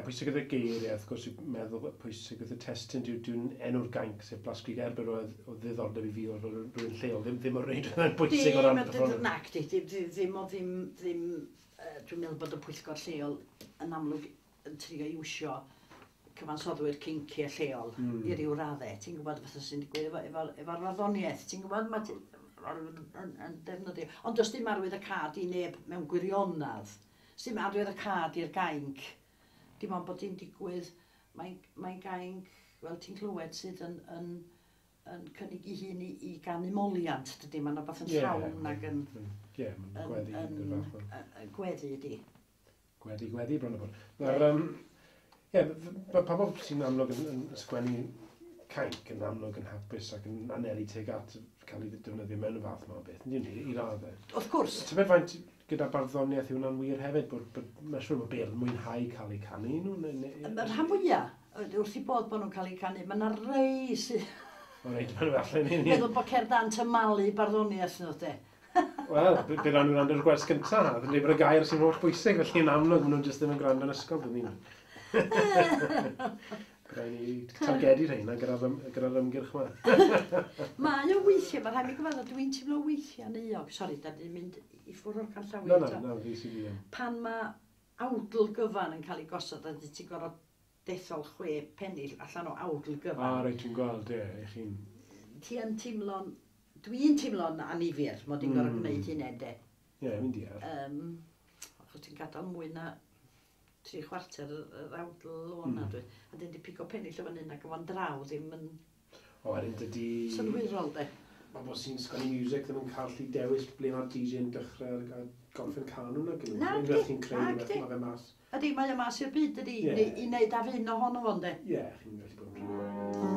Pwysig oedd y geiriau, wrth gwrs, i'n meddwl pwysig oedd y testyn dwi'n enw'r gainc, sef blasgrig erbyn o ddiddordeb I fi o'r rhywun lleol, ddim o'r reid yn bwysig o ran performance. Nac di, ddim, dwi'n meddwl bod y pwyllgor lleol yn amlwg yn trio iwsio cyfansoddwyr cinci a lleol I ryw raddau. Ti'n gwybod fath sy'n digwydd efo'r raddoniaeth, ti'n gwybod yn defnyddio. Ond does dim arwydd y cad I neb mewn gwirionadd, dim arwydd y cad i'r gainc. Dim ond bod hi'n digwydd, mae'n gainc, wel ti'n clywed sydd yn cynnig I hun I ganu moliant, dydy, mae'n rhywbeth yn llawn ac yn gweddi ydi. Gweddi bron o bod. Mae pobl sy'n amlwg yn sgwennu cainc yn amlwg yn hapus ac yn anelu teg at cael ei defnyddio mewn y fath yma o beth, ynddi ni, I raddau. Wrth gwrs. Tybed faint gyda barddoniaeth yw hwnna'n wir hefyd, mae'n siŵr bod beth mwynhau cael ei canu nhw? Yr rhan fwyaf, wrth I bod nhw'n cael ei canu, mae yna rei sydd... O reit, mae'n allan ni. Meddwl bod cerdant y malu barddoniaeth nhw, de. Wel, bydd rhan nhw'n rhan o'r gwers cyntaf, a ddim bod y gair sy'n holl bwysig, felly yn amlwg maen nhw jyst ddim yn gwrando yn ysgol, dyn ni. Rhaid ni targedu rhain a gyda'r ymgyrch yma. Mae o weithiau, mae rhaid mi gyfadda, dwi'n teimlo weithiau yn euog. Sori, da ni'n mynd I ffwrdd o'r canllawiau. No, fi sy'n fi. Pan mae awdl gyfan yn cael ei gosod, a ti'n gorfod dethol 6 pennill allan o awdl gyfan. Reit, ti'n gweld, eich chi'n... Dwi'n teimlo'n anifir, mod i'n gorfod gwneud hynny, de. Fi'n diar. Achos ti'n gadael mwy na 3 chwarter yr awdl o'na, dwi. A dyn di pigo pennill o fan hyn ac o'n draw ddim yn... O, wedyn dydi... Synhwyrol, de. Pobl sy'n sgwennu music ddim yn cael lli dewis ble mae'r DJ yn dechrau a gorffen canwn ac yn Na, chi'n creu mae fe mas. Ydy, mae o mas i'r byd, ydy, I wneud a fyn ohono fo'n, de. Ie, chi'n gallu bod yn rhywun.